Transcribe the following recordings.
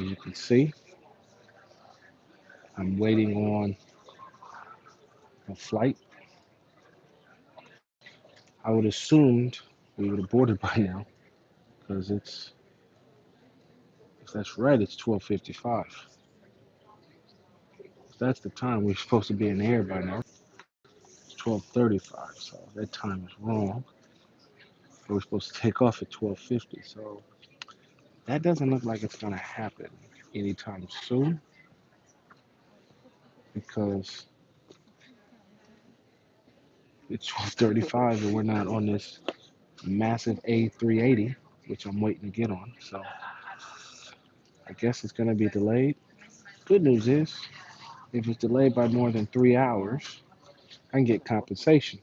As you can see, I'm waiting on a flight. I would assumed we would have boarded by now because if that's right, it's 12:55. If that's the time we're supposed to be in the air by now. It's 12:35, so that time is wrong. We're supposed to take off at 12:50, so that doesn't look like it's gonna happen anytime soon because it's 12:35 and we're not on this massive A380, which I'm waiting to get on. So I guess it's gonna be delayed. Good news is, if it's delayed by more than 3 hours, I can get compensation.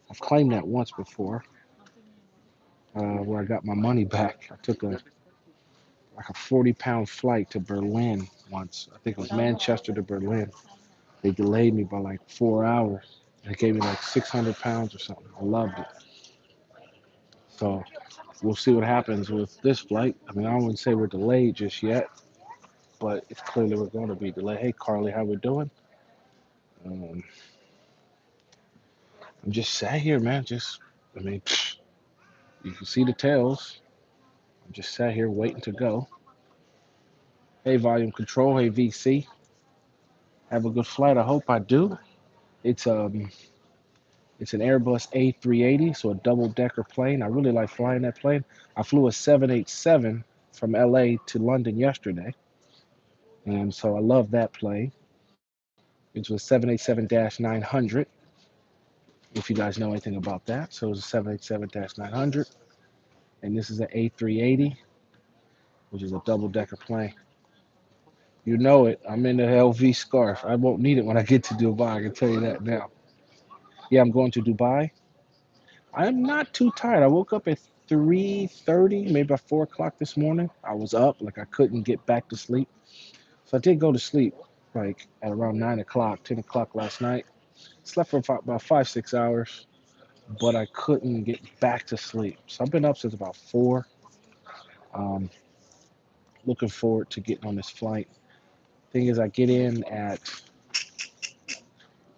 I've claimed that once before, where I got my money back. I took a 40-pound flight to Berlin once. I think it was Manchester to Berlin. They delayed me by like 4 hours. They gave me like 600 pounds or something. I loved it. So we'll see what happens with this flight. I mean, I wouldn't say we're delayed just yet, but it's clearly we're going to be delayed. Hey, Carly, how we doing? Um, I'm just sat here, man. I mean, you can see the tails. I'm just sat here waiting to go. Hey, volume control. Hey, VC. Have a good flight. I hope I do. It's um, it's an Airbus A380, so a double-decker plane. I really like flying that plane. I flew a 787 from LA to London yesterday, and so I love that plane. It was a 787-900, if you guys know anything about that. So it was a 787-900, and this is an A380, which is a double-decker plane. You know it. I'm in the LV scarf. I won't need it when I get to Dubai. I can tell you that now. Yeah, I'm going to Dubai. I'm not too tired. I woke up at 3:30, maybe about 4 o'clock this morning. I was up, like I couldn't get back to sleep. So I did go to sleep like at around 9 o'clock, 10 o'clock last night. Slept for about 5, 6 hours, but I couldn't get back to sleep. So I've been up since about 4. Um, Looking forward to getting on this flight. Thing is, I get in at,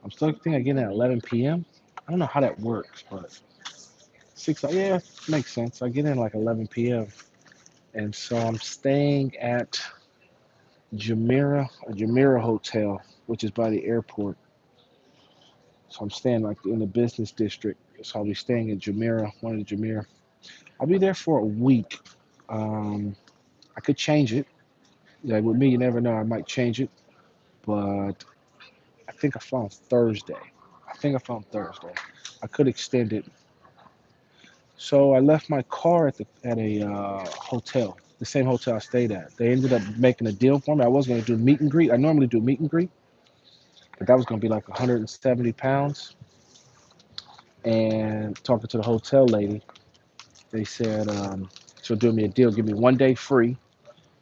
I'm still thinking I get in at 11 p.m. I don't know how that works, but yeah, makes sense. I get in like 11 p.m. And so I'm staying at a Jumeirah Hotel, which is by the airport. So I'm staying like in the business district. So I'll be staying in Jumeirah, one of the Jumeirah. I'll be there for a week. Um, I could change it. Like with me, you never know. I might change it, but I think I found Thursday. I could extend it. So I left my car at a hotel, the same hotel I stayed at. They ended up making a deal for me. I was going to do meet and greet. I normally do meet and greet, but that was going to be like 170 pounds. And talking to the hotel lady, they said she'll do me a deal, give me 1 day free,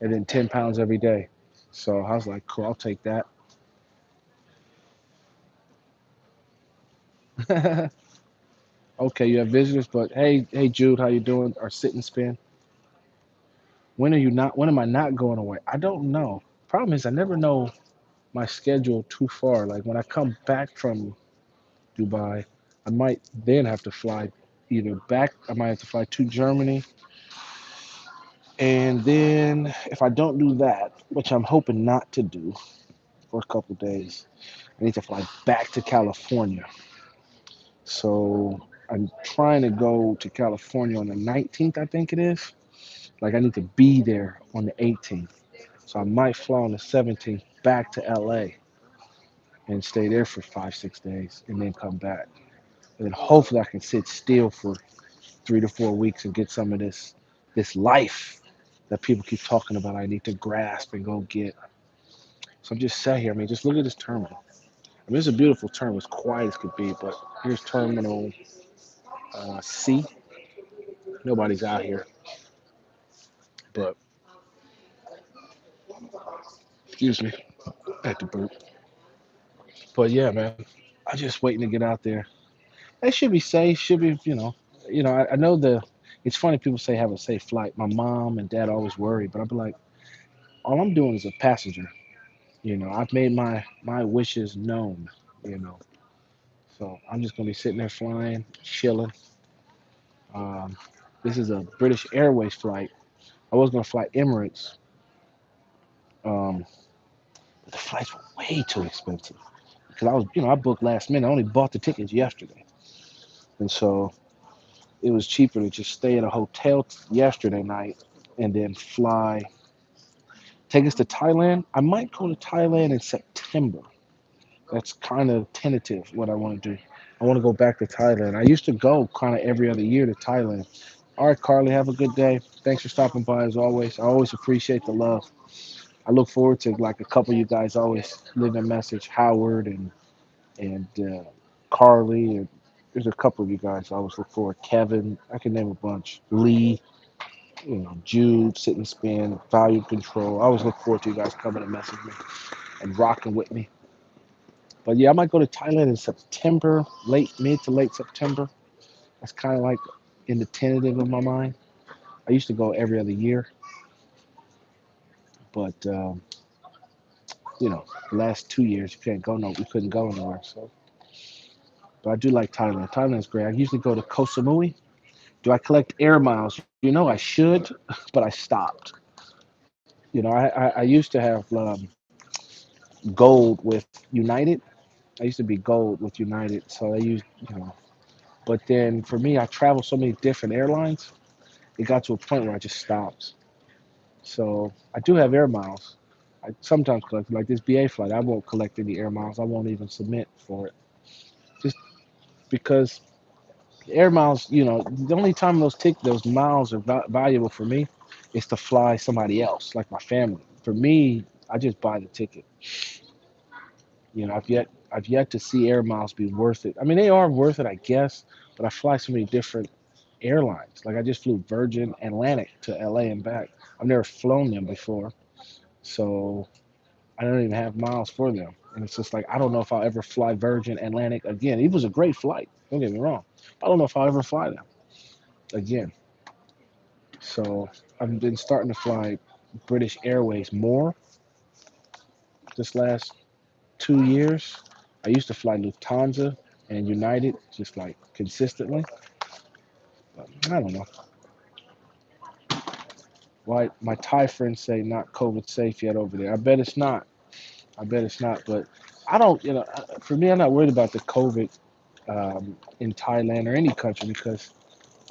and then 10 pounds every day. So I was like, cool, I'll take that. Okay, you have visitors, but hey, Jude, how you doing? Or sit and spin. When are you not? When am I not going away? I don't know. Problem is, I never know my schedule too far. Like when I come back from Dubai, I might then have to fly either back. I might have to fly to Germany, and then if I don't do that, which I'm hoping not to do for a couple days, I need to fly back to California. So I'm trying to go to California on the 19th, I think it is. Like I need to be there on the 18th. So I might fly on the 17th back to LA and stay there for 5, 6 days and then come back. And then hopefully I can sit still for 3 to 4 weeks and get some of this life that people keep talking about. I need to grasp and go get. So I'm just sat here. I mean, just look at this terminal. I mean, it's a beautiful terminal, as quiet as could be. But here's Terminal C. Nobody's out here, but excuse me, at the burp. But yeah, man, I just waiting to get out there. They should be safe. Should be, I know the. It's funny people say have a safe flight. My mom and dad always worry, but I'm like, all I'm doing is a passenger. I've made my wishes known. You know, so I'm just gonna be sitting there flying, chilling. Um, this is a British Airways flight. I was gonna fly Emirates, um, but the flights were way too expensive because I booked last minute. I only bought the tickets yesterday, and so it was cheaper to just stay at a hotel yesterday night and then fly. Take us to Thailand. I might go to Thailand in September. That's kind of tentative what I want to do. I want to go back to Thailand. I used to go kind of every other year to Thailand. All right, Carly, have a good day. Thanks for stopping by as always. I always appreciate the love. I look forward to like a couple of you guys always leave a message. Howard and Carly and there's a couple of you guys I always look forward. Kevin, I can name a bunch. Lee, Jude, Sit and Spin, Value Control. I always look forward to you guys coming and message me and rocking with me. But yeah, I might go to Thailand in September, mid to late September. That's kind of like in the tentative of my mind. I used to go every other year, but the last 2 years you can't go no, we couldn't go anywhere. So, but I do like Thailand. Thailand's great. I usually go to Koh Samui. Do I collect air miles? I should, but I stopped. I used to have gold with United. I used to be gold with United, so I used, But then for me, I travel so many different airlines. It got to a point where I just stopped. So I do have air miles. I sometimes collect like this BA flight. I won't collect any air miles. I won't even submit for it, just because air miles. The only time those miles are valuable for me is to fly somebody else, like my family. For me, I just buy the ticket. I've yet to see air miles be worth it. I mean, they are worth it, I guess, but I fly so many different airlines. Like I just flew Virgin Atlantic to LA and back. I've never flown them before, so I don't even have miles for them. And it's just like I don't know if I'll ever fly Virgin Atlantic again. It was a great flight. Don't get me wrong. I don't know if I'll ever fly them again. So I've been starting to fly British Airways more this last 2 years. I used to fly Lufthansa and United just like consistently. But I don't know why my Thai friends say not COVID safe yet over there. I bet it's not. I bet it's not. But I don't. For me, I'm not worried about the COVID in Thailand or any country because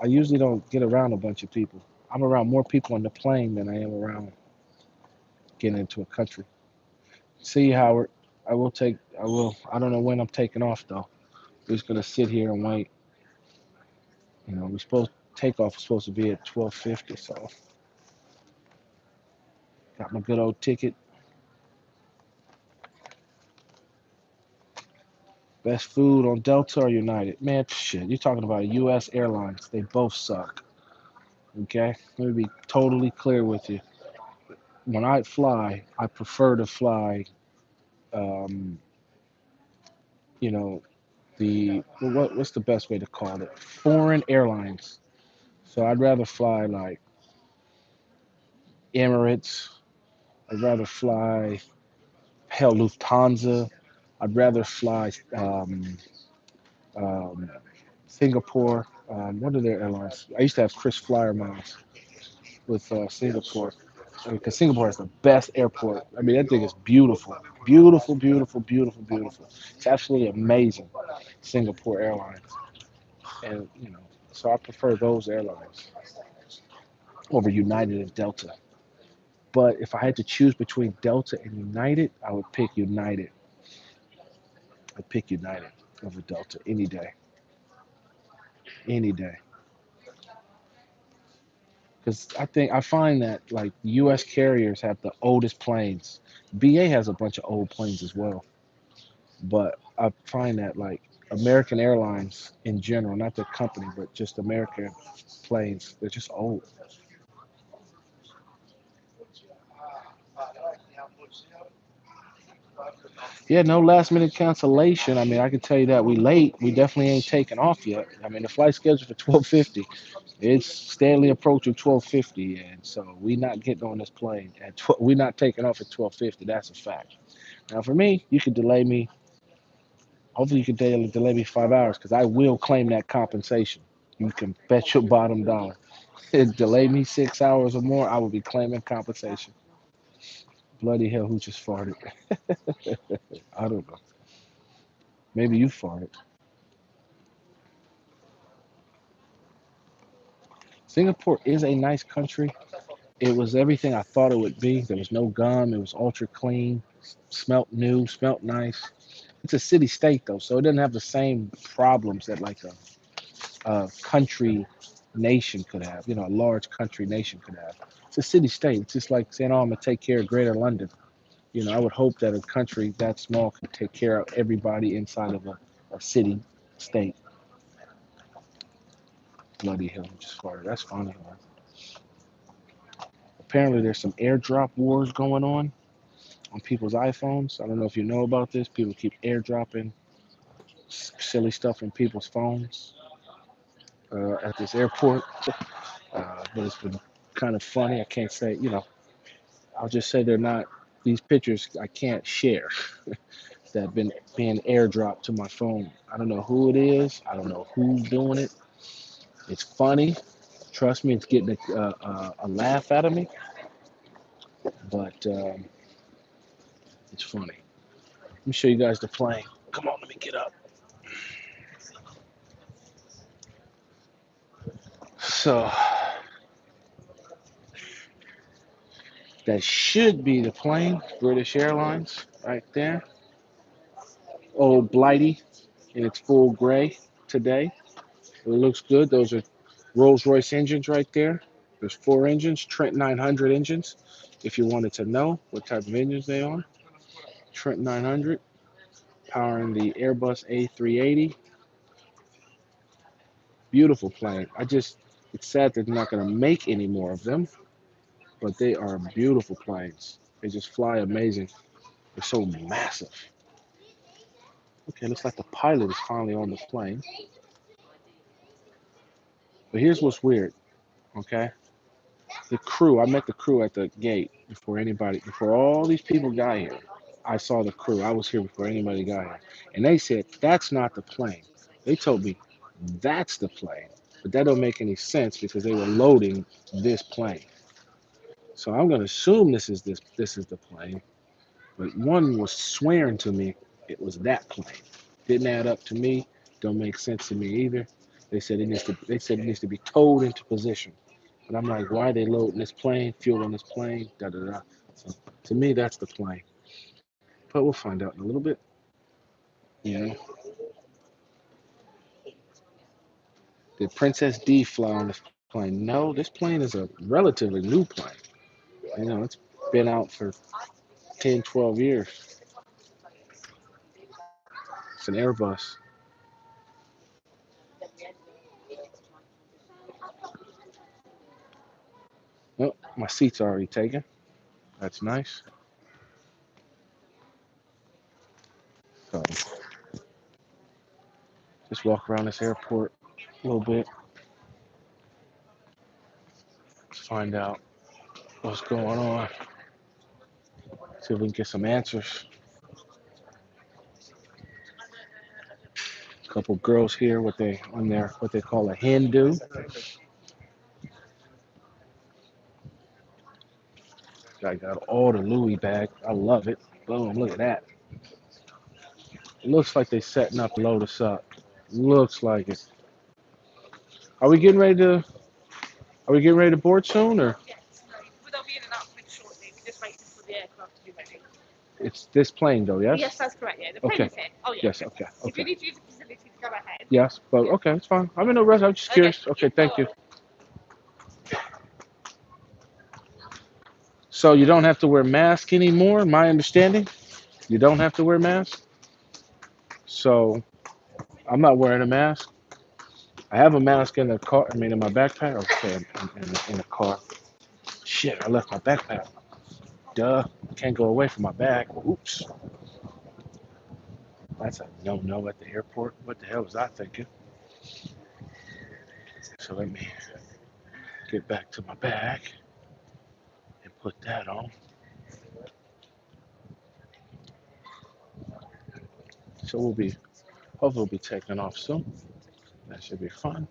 I usually don't get around a bunch of people. I'm around more people on the plane than I am around getting into a country. See, Howard, I will take. I will. I don't know when I'm taking off though. We're just gonna sit here and wait. We're supposed takeoff is supposed to be at 12:50. So got my good old ticket. Best food on Delta or United? Man, shit. You're talking about U.S. Airlines. They both suck. Okay, let me be totally clear with you. When I fly, I prefer to fly. Um, you know, what's the best way to call it? Foreign airlines. So I'd rather fly like Emirates. I'd rather fly hell Lufthansa. I'd rather fly um, Singapore. What are their airlines? I used to have Chris Flyer miles with Singapore. Because Singapore has the best airport. I mean, that thing is beautiful. Beautiful, beautiful, beautiful, beautiful. It's absolutely amazing, Singapore Airlines. And, so I prefer those airlines over United and Delta. But if I had to choose between Delta and United, I would pick United. I'd pick United over Delta any day. Any day. Because I find that like U.S. carriers have the oldest planes. BA has a bunch of old planes as well, but I find that like American Airlines in general, not the company, but just American planes, they're just old. Yeah, no last minute cancellation. I mean, I can tell you that we late. We definitely ain't taking off yet. I mean, the flight scheduled for 12:50. It's steadily approaching 12:50, and so we not getting on this plane at 12. We not taking off at 12:50. That's a fact. Now, for me, you could delay me. Hopefully, you could delay me 5 hours because I will claim that compensation. You can bet your bottom dollar. Delay me 6 hours or more, I will be claiming compensation. Bloody hell, who just farted? I don't know. Maybe you farted. Singapore is a nice country. It was everything I thought it would be. There was no gum. It was ultra clean. Smelt new. Smelt nice. It's a city state though, so it doesn't have the same problems that like a country nation could have. You know, a large country nation could have. It's a city state. It's just like saying, "Oh, I'm gonna take care of Greater London." You know, I would hope that a country that small could take care of everybody inside of a city state. Bloody hell, just farted. That's funny, man. Apparently, there's some airdrop wars going on people's iPhones. I don't know if you know about this. People keep airdropping silly stuff on people's phones at this airport. But it's been kind of funny. I can't say, you know, I'll just say they're not, these pictures I can't share that have been being airdropped to my phone. I don't know who it is. I don't know who's doing it. It's funny. Trust me, it's getting a laugh out of me, but it's funny. Let me show you guys the plane. Come on, let me get up. So that should be the plane, British Airlines, right there. Old Blighty in its full gray today. It looks good. Those are Rolls-Royce engines right there. There's four engines, Trent 900 engines. If you wanted to know what type of engines they are, Trent 900 powering the Airbus A380. Beautiful plane. It's sad they're not going to make any more of them, but they are beautiful planes. They just fly amazing. They're so massive. Okay, looks like the pilot is finally on the plane. But here's what's weird, okay? The crew, I met the crew at the gate before all these people got here. I saw the crew. I was here before anybody got here. And they said, that's not the plane. They told me, that's the plane. But that don't make any sense because they were loading this plane. So I'm gonna assume this is the plane. But one was swearing to me it was that plane. Didn't add up to me. Don't make sense to me either. They said it needs to be towed into position. But I'm like, why are they loading this plane, fuel on this plane, da da da. So to me, that's the plane. But we'll find out in a little bit. You know, did Princess D fly on this plane? No, this plane is a relatively new plane. You know, it's been out for 10, 12 years. It's an Airbus. Oh, my seat's already taken. That's nice. So just walk around this airport a little bit, find out what's going on, see if we can get some answers. A couple girls here, what they call a Hindu. I got all the Louis bag. I love it. Boom, look at that. It looks like they setting up to load us up. Looks like it. Are we getting ready to are we getting ready to board soon or it's this plane though, yes? Yes, that's correct, yeah. The plane is here. Oh yeah. Yes, okay. If you need to use the facility to go ahead. Yes, but okay, it's fine. I'm in no rush. I'm just curious. Okay, thank you. So you don't have to wear mask anymore, my understanding? You don't have to wear mask? So I'm not wearing a mask. I have a mask in the car, I mean in my backpack. Okay, in the car. Shit, I left my backpack. Duh. Can't go away from my bag. Oops. That's a no-no at the airport. What the hell was I thinking? So let me get back to my bag and put that on. So hopefully we'll be taking off soon. That should be fun.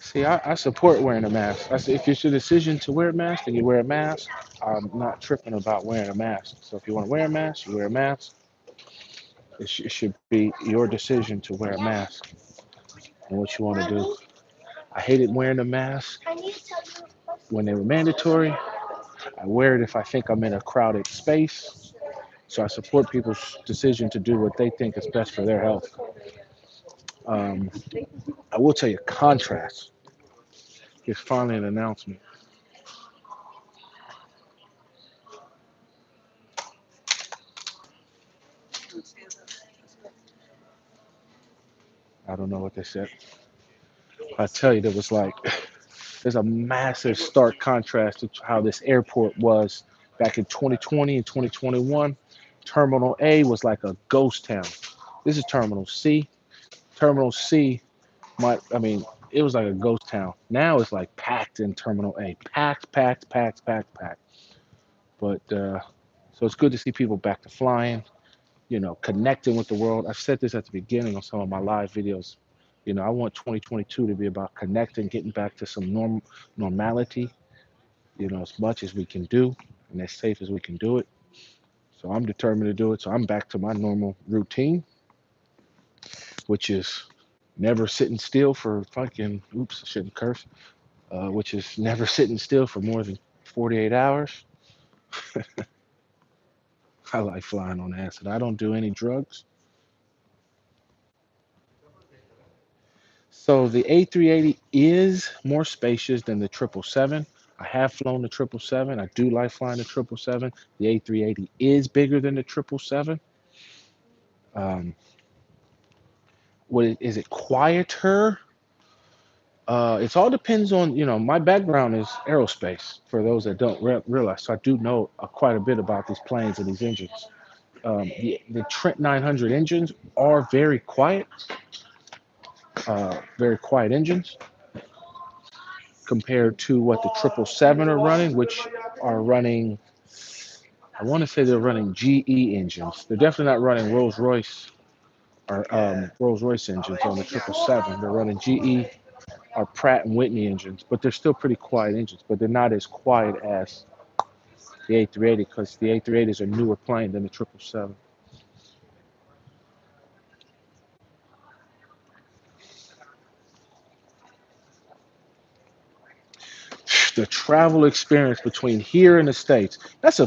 See, I support wearing a mask. I say if it's your decision to wear a mask, then you wear a mask. I'm not tripping about wearing a mask. So if you want to wear a mask, you wear a mask. It should be your decision to wear a mask and what you want to do. I hated wearing a mask when they were mandatory. I wear it if I think I'm in a crowded space. So I support people's decision to do what they think is best for their health. Um, I will tell you, contrast. Here's finally an announcement. I don't know what they said. I tell you, there was like, there's a massive stark contrast to how this airport was back in 2020 and 2021. Terminal A was like a ghost town. This is Terminal C. Terminal C, I mean, it was like a ghost town. Now it's like packed in Terminal A. Packed, packed, packed, packed, packed. But, so it's good to see people back to flying, connecting with the world. I've said this at the beginning of some of my live videos. I want 2022 to be about connecting, getting back to some normality, as much as we can do and as safe as we can do it. So I'm determined to do it. So I'm back to my normal routine, which is never sitting still for fucking, oops, I shouldn't curse, which is never sitting still for more than 48 hours. I like flying on acid. I don't do any drugs. So the A380 is more spacious than the 777. I have flown the 777. I do like flying the 777. The A380 is bigger than the 777. Um, is it quieter? It all depends on, my background is aerospace, for those that don't realize. So I do know quite a bit about these planes and these engines. The Trent 900 engines are very quiet engines compared to what the 777 are running, which are running, I want to say they're running GE engines. They're definitely not running Rolls-Royce or Rolls-Royce engines on the 777. They're running GE or Pratt and Whitney engines, but they're still pretty quiet engines, but they're not as quiet as the A380 because the A380 is a newer plane than the 777. The travel experience between here and the States. That's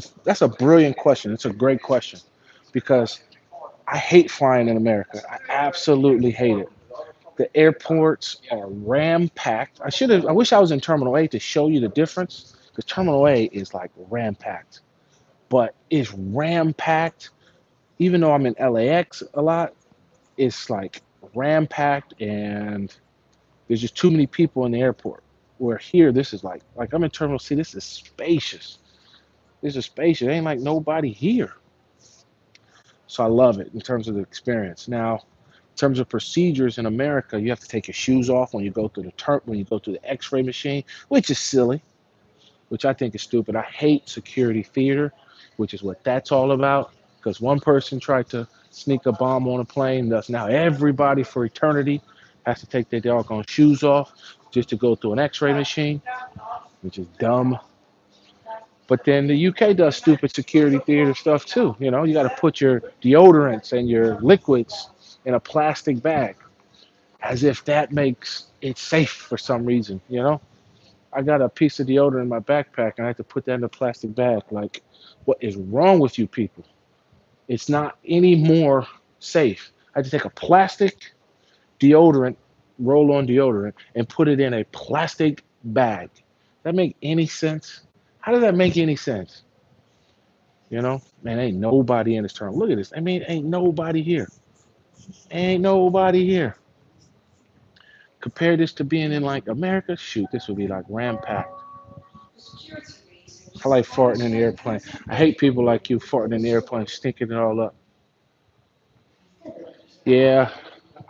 a brilliant question. It's a great question because I hate flying in America. I absolutely hate it. The airports are ram packed. I wish I was in Terminal A to show you the difference. The Terminal A is like ram packed, but it's ram packed. Even though I'm in LAX a lot, it's like ram packed and there's just too many people in the airport. Where here, this is like I'm in Terminal C. This is spacious. This is spacious. It ain't like nobody here. So I love it in terms of the experience. Now, in terms of procedures in America, you have to take your shoes off when you go through when you go through the X-ray machine, which is silly, which I think is stupid. I hate security theater, which is what that's all about. Because one person tried to sneak a bomb on a plane, thus now everybody for eternity has to take their doggone shoes off just to go through an X-ray machine, which is dumb. But then the UK does stupid security theater stuff too. You got to put your deodorants and your liquids in a plastic bag, as if that makes it safe for some reason. I got a piece of deodorant in my backpack and I had to put that in a plastic bag. Like, what is wrong with you people? It's not any more safe. I had to take a plastic deodorant, roll on deodorant, and put it in a plastic bag. That make any sense? How does that make any sense? Man, ain't nobody in this terminal. Look at this. I mean, ain't nobody here. Ain't nobody here. Compare this to being in like America. Shoot, this would be like ram-packed. I like farting in the airplane. I hate people like you farting in the airplane, stinking it all up. Yeah,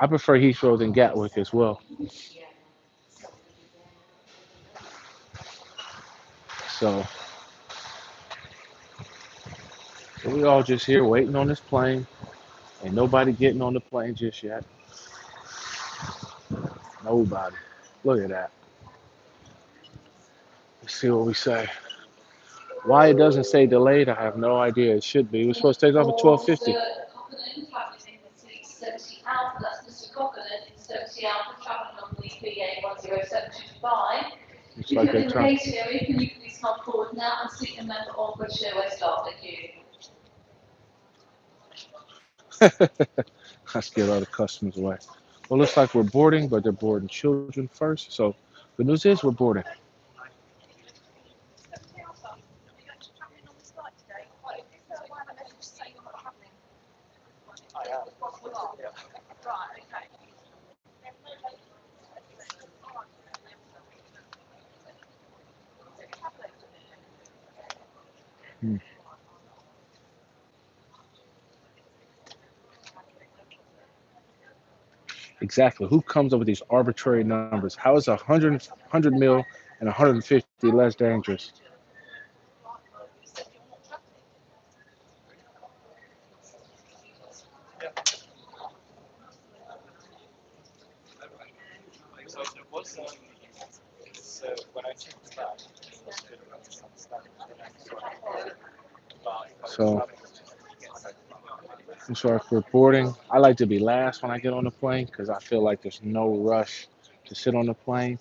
I prefer Heathrow than Gatwick as well. So, so we all just here waiting on this plane. Ain't nobody getting on the plane just yet. Nobody. Look at that. Let's see what we say. Why it doesn't say delayed, I have no idea. It should be. We're supposed to take off at 12:50. Looks like they're trying. Can you please come forward now and seat a member of British Airways staff? Thank you. I scared all the customers away. Well, looks like we're boarding, but they're boarding children first. So the news is we're boarding. Hmm. Exactly. Who comes up with these arbitrary numbers? How is 100 mil and 150 less dangerous? So I'm sorry for boarding. I like to be last when I get on the plane because I feel like there's no rush to sit on the plane.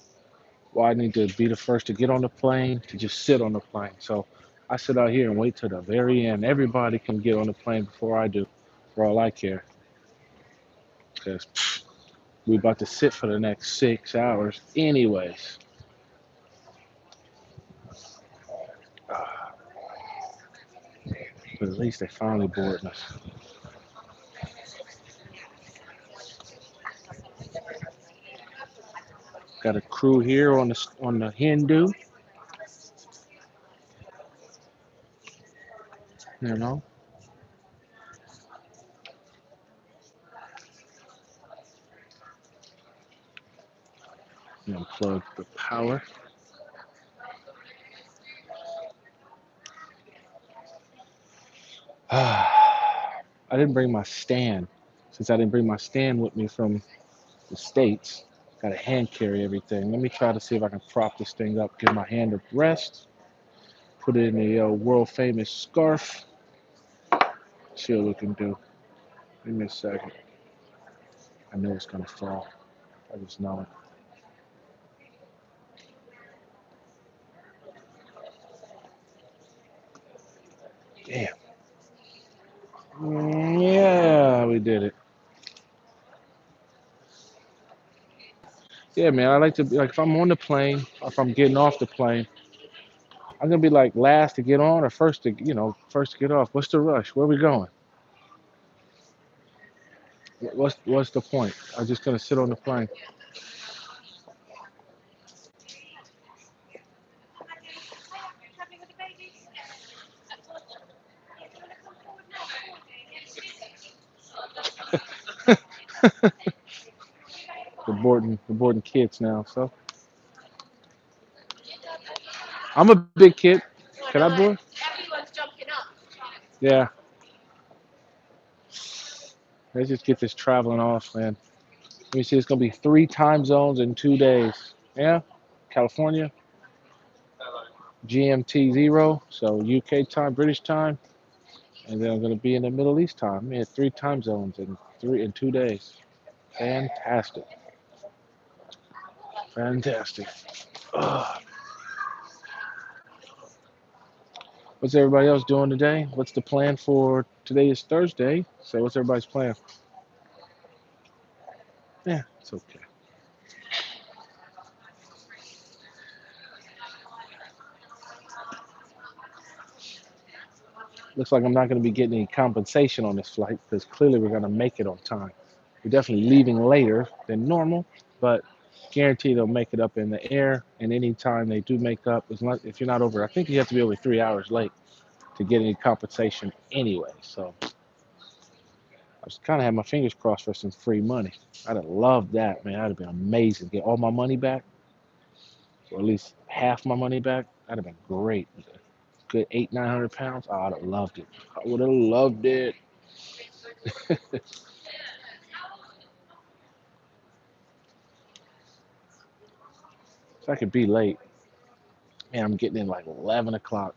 Well, I need to be the first to get on the plane to just sit on the plane. So I sit out here and wait till the very end. Everybody can get on the plane before I do, for all I care. Because we about to sit for the next 6 hours anyways. But at least they finally boarding us. Got a crew here on the Hindu, you know. Unplug the power. I didn't bring my stand. Since I didn't bring my stand with me from the States, got to hand carry everything. Let me try to see if I can prop this thing up, give my hand a rest, put it in the world famous scarf. See what we can do. Give me a second. I know it's going to fall. I just know it. Damn. Yeah, we did it. Yeah, man, I like to be like if I'm on the plane or if I'm getting off the plane, I'm gonna be like last to get on or first to first to get off. What's the rush? Where are we going? What's the point? I'm just gonna sit on the plane. We're boarding kids now. So I'm a big kid. Can I board? Yeah. Let's just get this traveling off, man. Let me see. It's gonna be 3 time zones in 2 days. Yeah. California, GMT 0, so UK time, British time, and then I'm gonna be in the Middle East time. Man, 3 time zones in 2 days. Fantastic. Fantastic. Ugh. What's everybody else doing today? What's the plan for today? Is Thursday, so what's everybody's plan? Yeah, it's okay. Looks like I'm not going to be getting any compensation on this flight because clearly we're going to make it on time. We're definitely leaving later than normal, but Guarantee they'll make it up in the air, and anytime they do make up, if you're not over, I think you have to be over 3 hours late to get any compensation anyway. So I was kind of had my fingers crossed for some free money. I'd have loved that, man. That'd have been amazing. Get all my money back, or at least half my money back. That'd have been great. Good 800-900 pounds. Oh, I'd have loved it. I would have loved it. If I could be late, man, I'm getting in like 11 o'clock.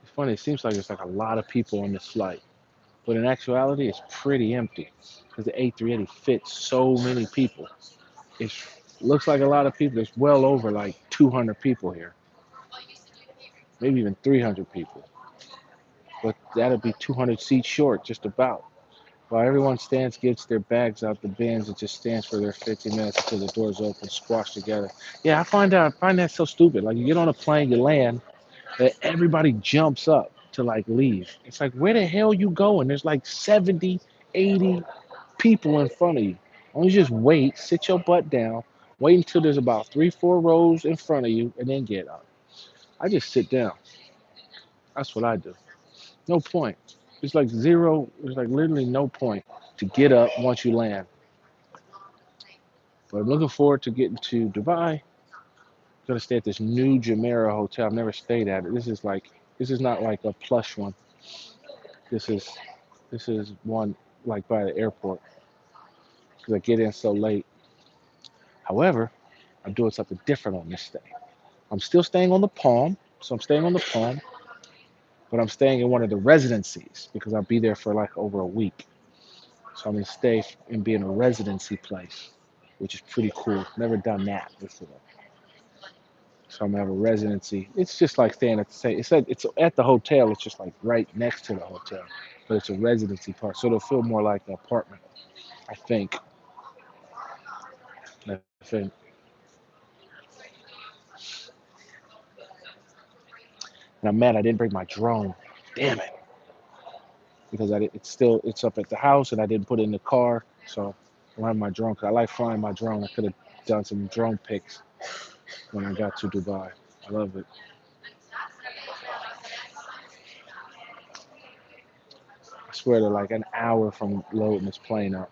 It's funny. It seems like there's like a lot of people on this flight, but in actuality, it's pretty empty because the A380 fits so many people. It looks like a lot of people. There's well over like 200 people here, maybe even 300 people. But that'll be 200 seats short, just about. While everyone stands, gets their bags out the bins, and just stands for their 50 minutes until the doors open, squashed together. Yeah, I find that so stupid. Like you get on a plane, you land, and everybody jumps up to like leave. It's like where the hell you going? There's like 70, 80 people in front of you. Why don't you just wait, sit your butt down, wait until there's about 3, 4 rows in front of you, and then get up. I just sit down. That's what I do. No point. It's like zero. There's like literally no point to get up once you land. But I'm looking forward to getting to Dubai. I'm gonna stay at this new Jumeirah hotel. I've never stayed at it. This is not like a plush one. This is this is one like by the airport because I get in so late. However, I'm doing something different on this stay. I'm still staying on the Palm, so I'm staying on the Palm, but I'm staying in one of the residencies because I'll be there for like over a week. So I'm gonna stay and be in a residency place, which is pretty cool. Never done that before. So I'm gonna have a residency. It's just like staying at the same. It's at the hotel. It's just like right next to the hotel, but it's a residency part, so it'll feel more like an apartment. I think. I think. And I'm mad I didn't bring my drone. Damn it! Because it's up at the house and I didn't put it in the car. So I don't have my drone. 'Cause I like flying my drone. I could have done some drone pics when I got to Dubai. I love it. I swear they're like an hour from loading this plane up.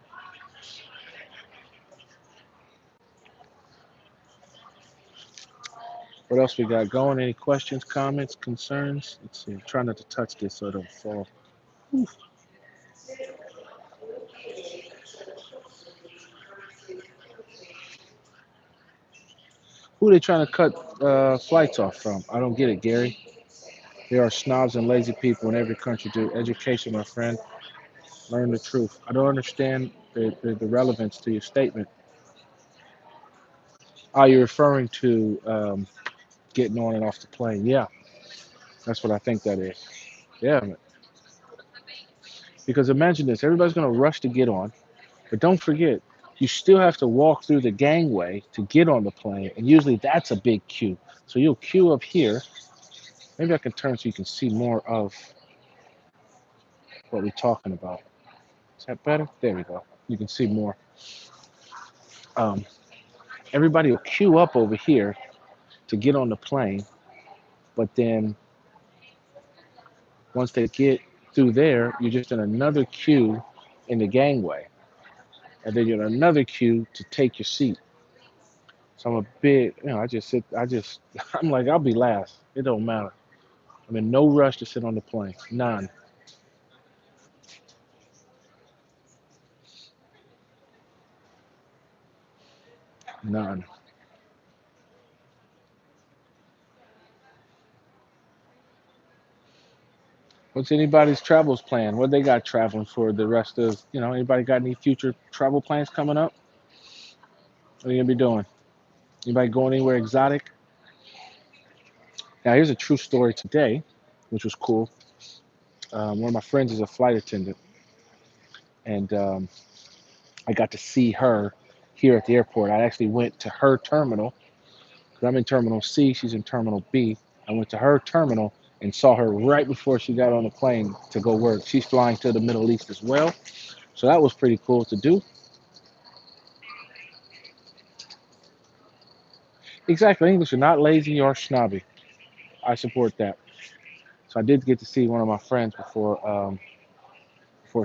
What else we got going? Any questions, comments, concerns? Let's see. Try not to touch this so it don't fall. Who are they trying to cut flights off from? I don't get it, Gary. There are snobs and lazy people in every country. Do education, my friend. Learn the truth. I don't understand the relevance to your statement. Are you referring to getting on and off the plane? Yeah, that's what I think that is. Yeah, because imagine this: everybody's going to rush to get on, but don't forget, you still have to walk through the gangway to get on the plane, and usually that's a big queue. So you'll queue up here. Maybe I can turn so you can see more of what we're talking about. Is that better? There we go. You can see more. Um, Everybody will queue up over here to get on the plane, but then once they get through there, you're just in another queue in the gangway, and then you're in another queue to take your seat. So I'm a bit, I'm like, I'll be last. It don't matter. I'm in no rush to sit on the plane. None. None. What's anybody's travels plan? What they got traveling for the rest of, anybody got any future travel plans coming up? What are you gonna be doing? Anybody going anywhere exotic? Now, here's a true story today, which was cool. One of my friends is a flight attendant, and I got to see her here at the airport. I actually went to her terminal. 'Cause I'm in Terminal C, she's in Terminal B. I went to her terminal and saw her right before she got on the plane to go work. She's flying to the Middle East as well. So that was pretty cool to do. Exactly. English are not lazy or snobby. I support that. So I did get to see one of my friends before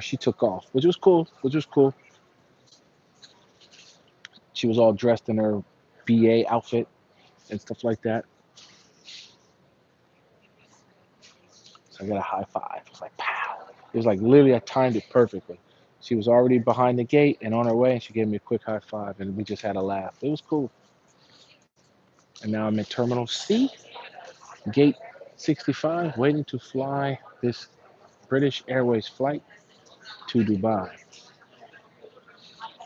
she took off, which was cool. Which was cool. She was all dressed in her BA outfit and stuff like that. So I got a high five. It was like pow. It was like literally I timed it perfectly. She was already behind the gate and on her way, and she gave me a quick high five, and we just had a laugh. It was cool. And now I'm in Terminal C, Gate 65, waiting to fly this British Airways flight to Dubai.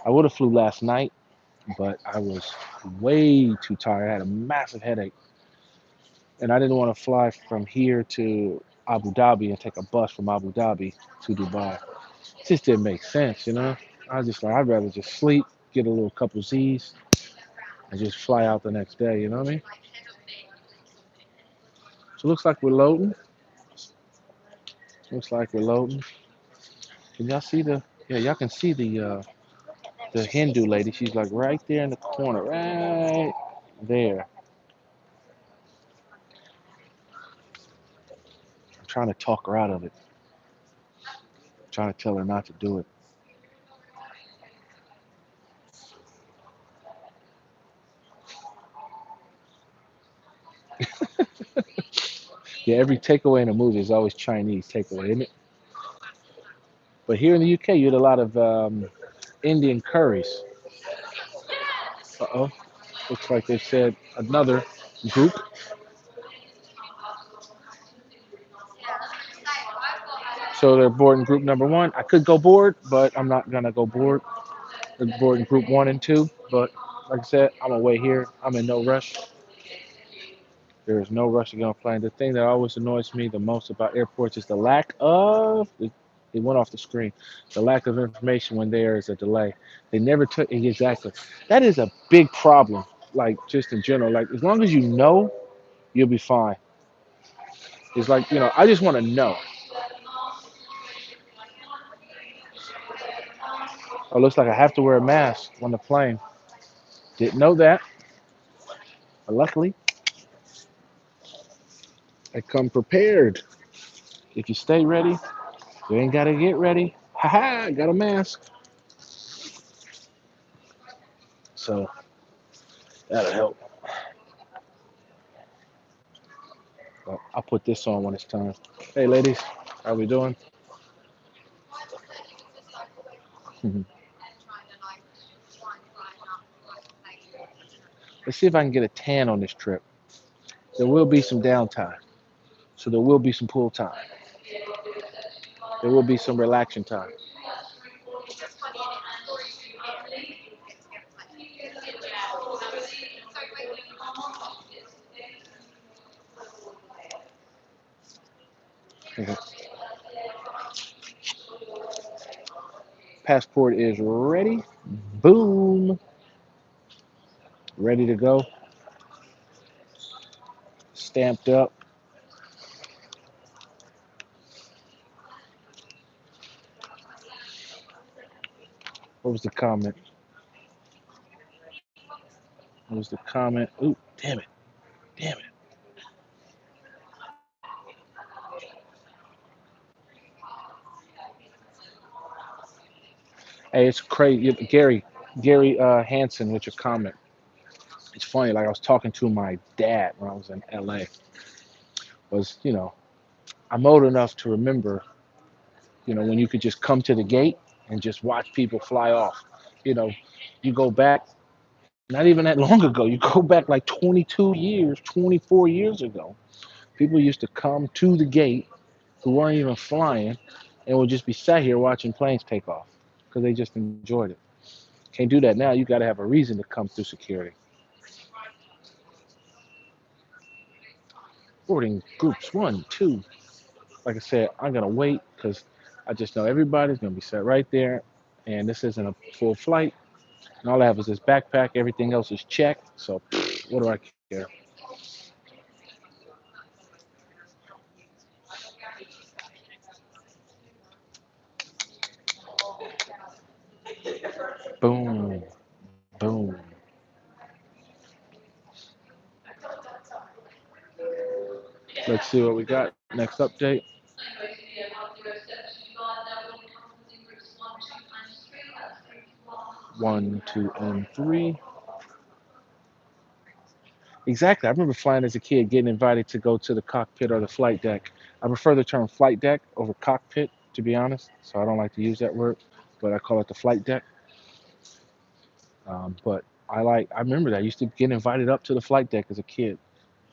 I would have flew last night, but I was way too tired. I had a massive headache, and I didn't want to fly from here to Abu Dhabi and take a bus from Abu Dhabi to Dubai. It just didn't make sense, you know. I was just like, I'd rather just sleep, get a little couple Z's, and just fly out the next day. You know what I mean? So it looks like we're loading. Looks like we're loading. Can y'all see the? Yeah, y'all can see the Hindu lady. She's like right there in the corner, right there. I'm trying to talk her out of it. I'm trying to tell her not to do it. Yeah, every takeaway in a movie is always Chinese takeaway, isn't it? But here in the UK, you had a lot of Indian curries. Uh-oh. Looks like they said another group. So they're boarding group number one. I could go board, but I'm not gonna go board. They're boarding group one and two. But like I said, I'm away here. I'm in no rush. There is no rush to get on a plane. The thing that always annoys me the most about airports is the lack of. It went off the screen. The lack of information when there is a delay. They never took exactly. That is a big problem. Like just in general. Like as long as you know, you'll be fine. It's like I just want to know. Oh, looks like I have to wear a mask on the plane. Didn't know that. But luckily, I come prepared. If you stay ready, you ain't gotta get ready. Haha, got a mask. So that'll help. But I'll put this on when it's time. Hey, ladies, how we doing? Let's see if I can get a tan on this trip. There will be some downtime, so there will be some pool time. There will be some relaxing time. Passport is ready. Boom. Ready to go. Stamped up. What was the comment? What was the comment? Ooh, damn it. Damn it. Hey, it's crazy. Gary Hansen with your comment. It's funny. Like I was talking to my dad when I was in LA. Was I'm old enough to remember when you could just come to the gate and just watch people fly off. You know, you go back not even that long ago. You go back like 22 years, 24 years ago. People used to come to the gate who weren't even flying and would just be sat here watching planes take off because they just enjoyed it. Can't do that now. You got to have a reason to come through security. Boarding groups one, two. Like I said, I'm gonna wait because I just know everybody's gonna be set right there, and this isn't a full flight. And all I have is this backpack. Everything else is checked. So what do I care? See what we got. Next update. 1, 2, and 3. Exactly. I remember flying as a kid, getting invited to go to the cockpit or the flight deck. I prefer the term flight deck over cockpit, to be honest. So I don't like to use that word, but I call it the flight deck. But I remember that. I used to get invited up to the flight deck as a kid,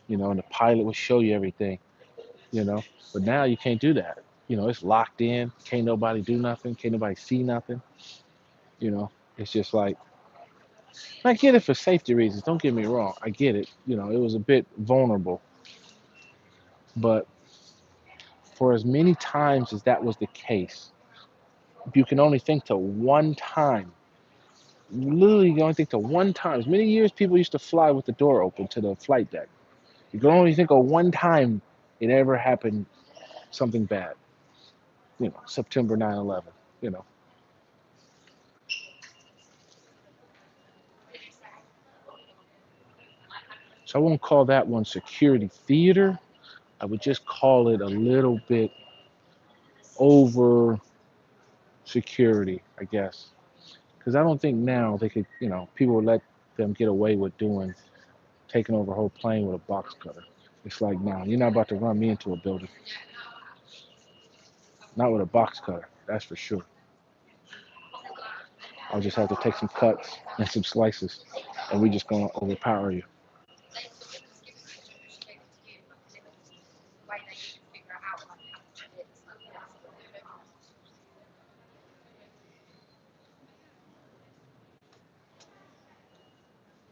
and the pilot would show you everything, you know. But now you can't do that. It's locked in. Can't nobody do nothing. Can't nobody see nothing. You know, it's just like, I get it for safety reasons. Don't get me wrong. I get it. It was a bit vulnerable. But for as many times as that was the case, you can only think to one time. Literally, you can only think to one time. As many years people used to fly with the door open to the flight deck. You can only think of one time it ever happened something bad. September 9/11. You know. So I won't call that one security theater. I would just call it a little bit over security, I guess. Because I don't think now they could, people would let them get away with taking over a whole plane with a box cutter. It's like, nah, you're not about to run me into a building. Not with a box cutter, that's for sure. I'll just have to take some cuts and some slices, and we're just gonna overpower you.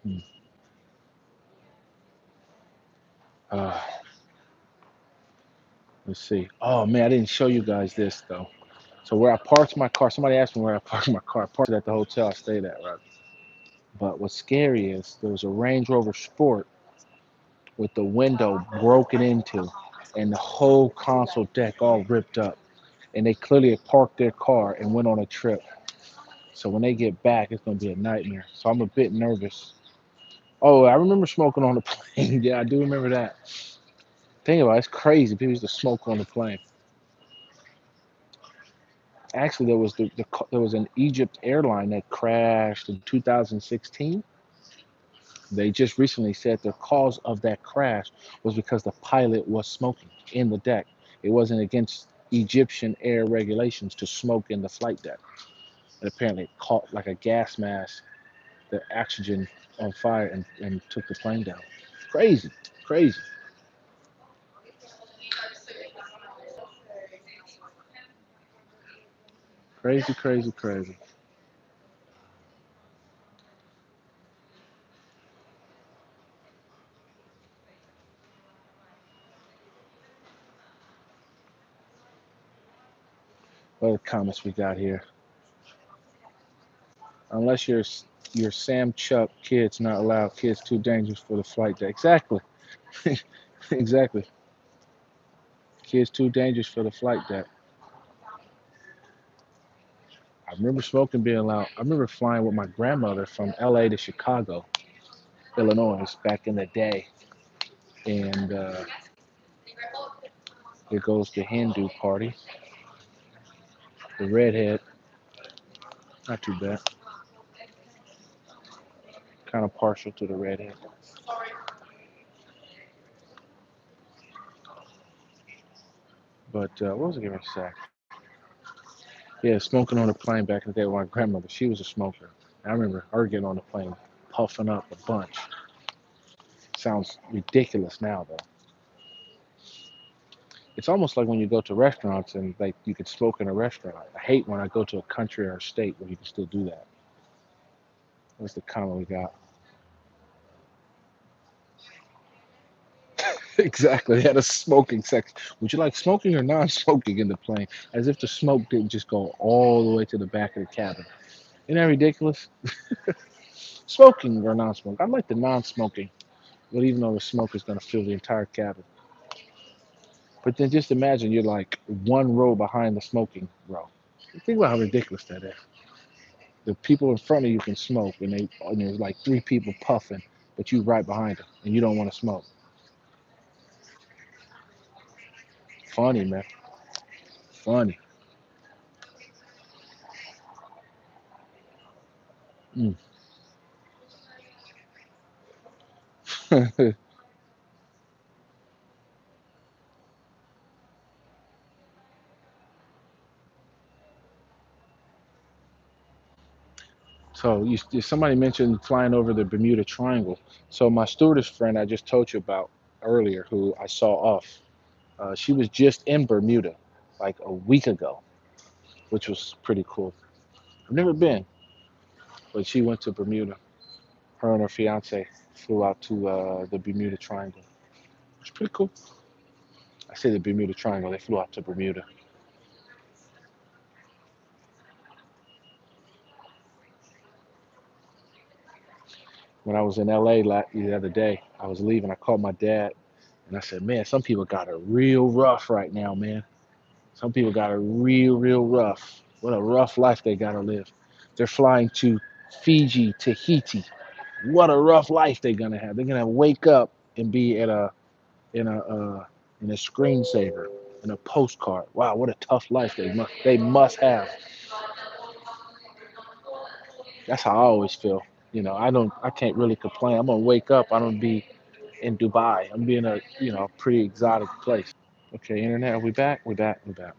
Hmm. Uh, let's see. Oh man, I didn't show you guys this though. So where I parked my car, somebody asked me where I parked my car. I parked it at the hotel I stayed at, right? But what's scary is there was a Range Rover Sport with the window broken into and the whole console deck all ripped up. And they clearly had parked their car and went on a trip. So when they get back, it's going to be a nightmare. So I'm a bit nervous. Oh, I remember smoking on the plane. Yeah, I do remember that. Think about it, it's crazy. People used to smoke on the plane. Actually, there was an Egypt airline that crashed in 2016. They just recently said the cause of that crash was because the pilot was smoking in the deck. It wasn't against Egyptian air regulations to smoke in the flight deck. And apparently it caught like a gas mask, the oxygen on fire, and took the plane down. Crazy, crazy, crazy, crazy, crazy. What are the comments we got here? Unless you're Sam Chuck, kids not allowed. Kids too dangerous for the flight deck. Exactly, exactly. Kids too dangerous for the flight deck. I remember smoking being allowed. I remember flying with my grandmother from LA to Chicago, Illinois, back in the day. And here goes the Hindu party. The redhead, not too bad. Kind of partial to the redhead. But what was I going to say? Yeah, smoking on the plane back in the day with my grandmother. She was a smoker. I remember her getting on the plane, puffing up a bunch. Sounds ridiculous now, though. It's almost like when you go to restaurants and like you could smoke in a restaurant. I hate when I go to a country or a state where you can still do that. That's the comment we got. Exactly. They had a smoking section. Would you like smoking or non-smoking in the plane? As if the smoke didn't just go all the way to the back of the cabin. Isn't that ridiculous? Smoking or non-smoking? I like the non-smoking, but even though the smoke is going to fill the entire cabin. But then just imagine you're like one row behind the smoking row. Think about how ridiculous that is. The people in front of you can smoke, and there's like three people puffing, but you right behind them, and you don't want to smoke. Funny, man. Funny. Mm. So somebody mentioned flying over the Bermuda Triangle. So my stewardess friend I just told you about earlier, who I saw off, she was just in Bermuda like a week ago, which was pretty cool. I've never been, but she went to Bermuda. Her and her fiance flew out to the Bermuda Triangle. It's pretty cool. I say the Bermuda Triangle. They flew out to Bermuda. When I was in LA the other day, I was leaving. I called my dad and I said, "Man, some people got it real rough right now, man. Some people got it real rough. What a rough life they got to live. They're flying to Fiji, Tahiti. What a rough life they're gonna have. They're gonna wake up and be at a in a in a screensaver, in a postcard. Wow, what a tough life they must have." That's how I always feel. I can't really complain. I'm gonna wake up. I'm gonna be in Dubai. I'm be in a pretty exotic place. Okay, internet. Are we back? We back. We back.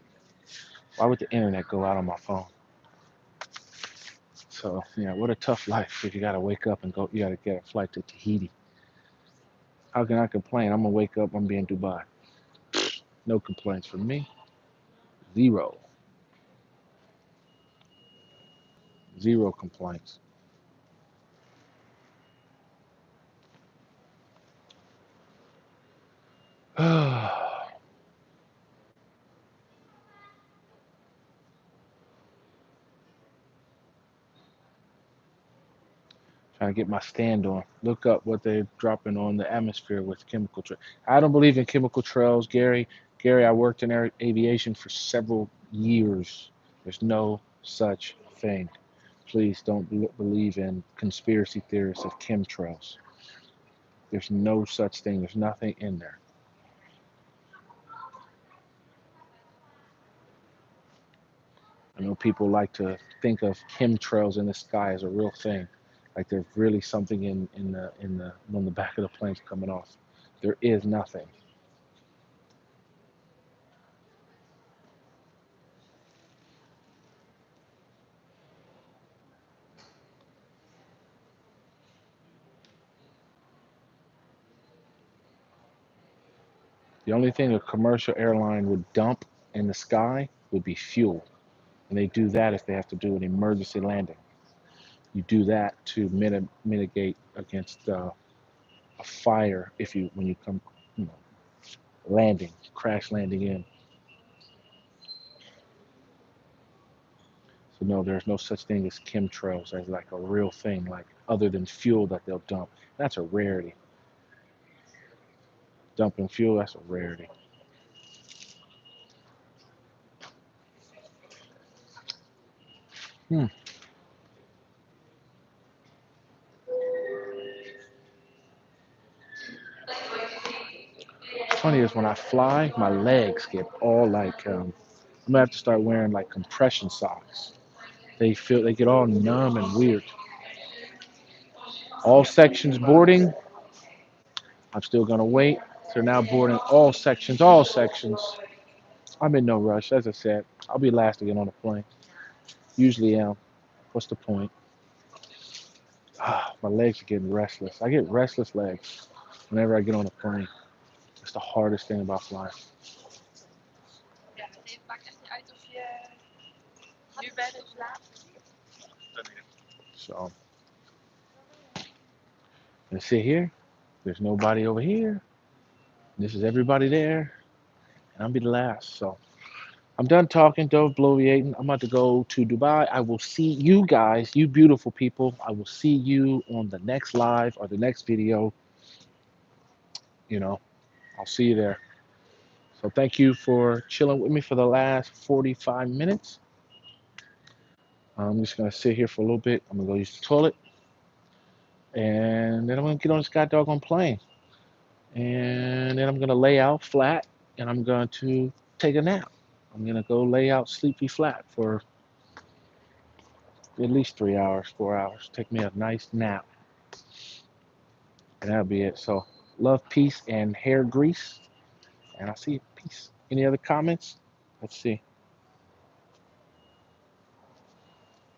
Why would the internet go out on my phone? So yeah, what a tough life if you gotta wake up and go. You gotta get a flight to Tahiti. How can I complain? I'm gonna wake up. I'm being Dubai. No complaints from me. Zero. Zero complaints. Trying to get my stand on. Look up what they're dropping on the atmosphere with chemical trails. I don't believe in chemical trails, Gary. Gary, I worked in aviation for several years. There's no such thing. Please don't believe in conspiracy theories of chemtrails. There's no such thing. There's nothing in there. I know people like to think of chemtrails in the sky as a real thing, like there's really something in the when the back of the plane's coming off. There is nothing. The only thing a commercial airline would dump in the sky would be fuel, and they do that if they have to do an emergency landing. You do that to mitigate against a fire if you when you come, you know, landing, crash landing in. So no, there's no such thing as chemtrails as like a real thing, like other than fuel that they'll dump. That's a rarity. Dumping fuel, that's a rarity. Hmm. What's funny is when I fly, my legs get all like I'm gonna have to start wearing like compression socks. They get all numb and weird. All sections boarding. I'm still gonna wait. So now boarding all sections, all sections. I'm in no rush. As I said, I'll be last to get on the plane. Usually am. What's the point? My legs are getting restless. I get restless legs whenever I get on a plane. It's the hardest thing about flying. So I'm gonna sit here. There's nobody over here. This is everybody there, and I'll be the last. So I'm done talking, dove bloviating. I'm about to go to Dubai. I will see you guys, you beautiful people. I will see you on the next live or the next video. You know, I'll see you there. So thank you for chilling with me for the last 45 minutes. I'm just gonna sit here for a little bit. I'm gonna go use the toilet, and then I'm gonna get on this goddamn plane, and then I'm gonna lay out flat, and I'm going to take a nap. I'm gonna go lay out sleepy flat for at least 3 hours, 4 hours. Take me a nice nap, and that'll be it. So, love, peace, and hair grease. And I'll see you. Peace. Any other comments? Let's see.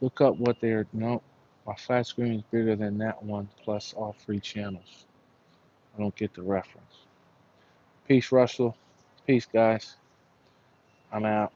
Look up what they're. No, my flat screen is bigger than that one, plus all 3 channels. I don't get the reference. Peace, Russell. Peace, guys. I'm out.